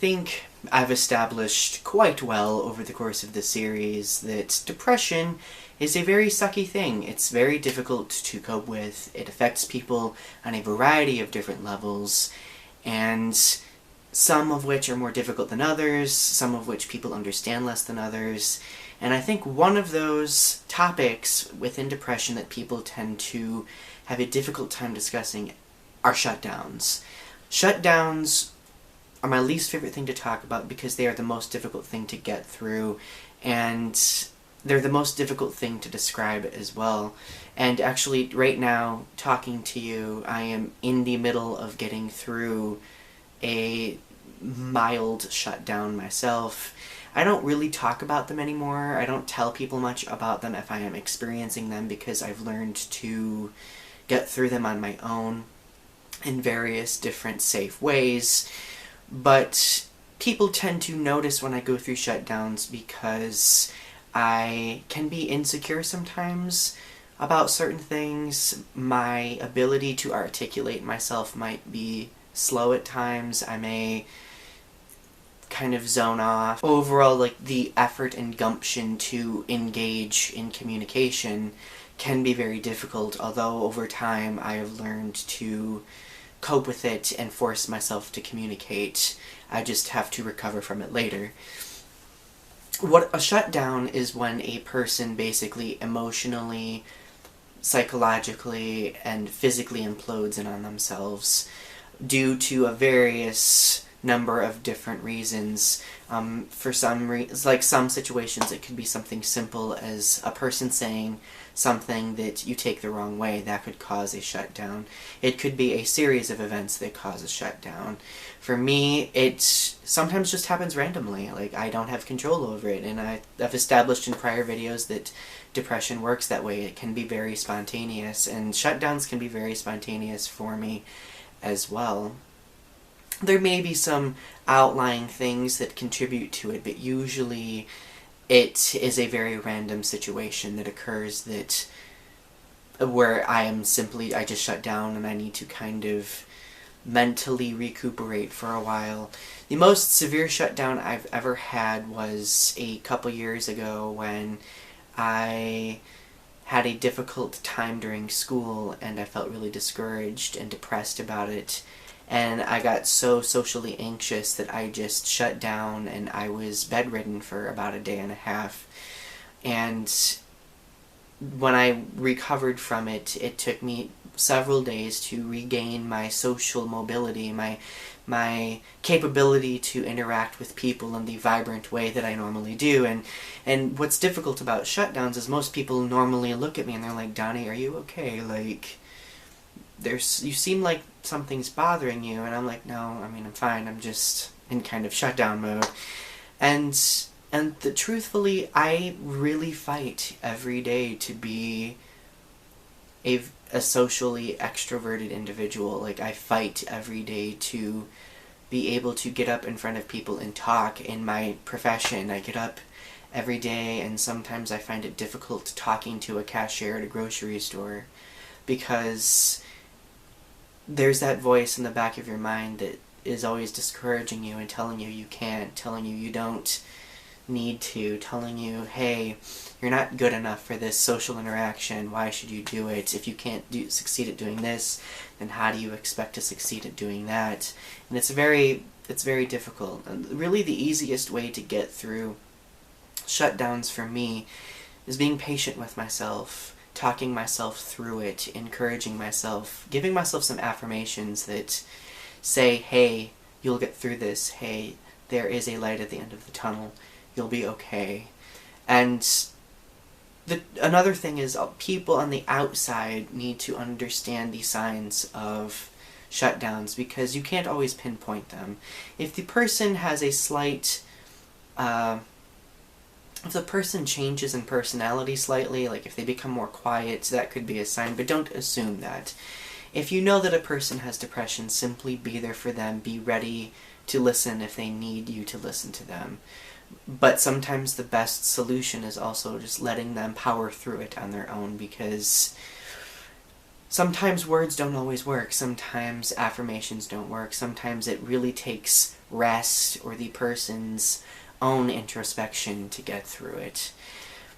think I've established quite well over the course of the series that depression is a very sucky thing. It's very difficult to cope with. It affects people on a variety of different levels, and some of which are more difficult than others, some of which people understand less than others. And I think one of those topics within depression that people tend to have a difficult time discussing are shutdowns. Shutdowns are my least favorite thing to talk about because they are the most difficult thing to get through, and they're the most difficult thing to describe as well. And actually, right now, talking to you, I am in the middle of getting through a mild shutdown myself. I don't really talk about them anymore. I don't tell people much about them if I am experiencing them because I've learned to get through them on my own in various different safe ways. But people tend to notice when I go through shutdowns because I can be insecure sometimes about certain things. My ability to articulate myself might be slow at times. I may kind of zone off. Overall, like, the effort and gumption to engage in communication can be very difficult, although over time I have learned to cope with it and force myself to communicate. I just have to recover from it later. What a shutdown is when a person basically emotionally, psychologically, and physically implodes in on themselves due to a various number of different reasons. For some situations it could be something simple as a person saying something that you take the wrong way. That could cause a shutdown. It could be a series of events that cause a shutdown. For me, it sometimes just happens randomly. Like, I don't have control over it, and I've established in prior videos that depression works that way. It can be very spontaneous, and shutdowns can be very spontaneous for me as well. There may be some outlying things that contribute to it, but usually it is a very random situation that occurs where I just shut down and I need to kind of mentally recuperate for a while. The most severe shutdown I've ever had was a couple years ago when I had a difficult time during school and I felt really discouraged and depressed about it. And I got so socially anxious that I just shut down, and I was bedridden for about a day and a half. And when I recovered from it, it took me several days to regain my social mobility, my capability to interact with people in the vibrant way that I normally do. And what's difficult about shutdowns is most people normally look at me and they're like, "Donny, are you okay? Like, you seem like something's bothering you." And I'm like, "No, I mean, I'm fine. I'm just in kind of shutdown mode." And truthfully, I really fight every day to be a socially extroverted individual. Like, I fight every day to be able to get up in front of people and talk. In my profession, I get up every day, and sometimes I find it difficult talking to a cashier at a grocery store because there's that voice in the back of your mind that is always discouraging you and telling you you can't, telling you you don't need to, telling you, "Hey, you're not good enough for this social interaction. Why should you do it? If you can't succeed at doing this, then how do you expect to succeed at doing that?" And it's very difficult. And really the easiest way to get through shutdowns for me is being patient with myself, talking myself through it, encouraging myself, giving myself some affirmations that say, "Hey, you'll get through this. Hey, there is a light at the end of the tunnel. You'll be okay." And another thing is, people on the outside need to understand the signs of shutdowns because you can't always pinpoint them. If the person has a slight if the person changes in personality slightly, like if they become more quiet, that could be a sign, but don't assume that. If you know that a person has depression, simply be there for them. Be ready to listen if they need you to listen to them. But sometimes the best solution is also just letting them power through it on their own, because sometimes words don't always work. Sometimes affirmations don't work. Sometimes it really takes rest or the person's own introspection to get through it.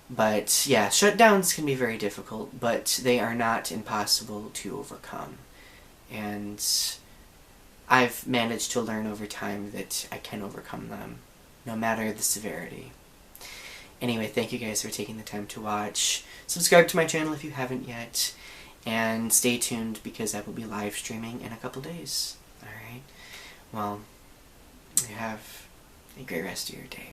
But yeah, shutdowns can be very difficult, but they are not impossible to overcome. And I've managed to learn over time that I can overcome them, no matter the severity. Anyway, thank you guys for taking the time to watch. Subscribe to my channel if you haven't yet. And stay tuned because I will be live streaming in a couple days. Alright? Well, you have a great rest of your day.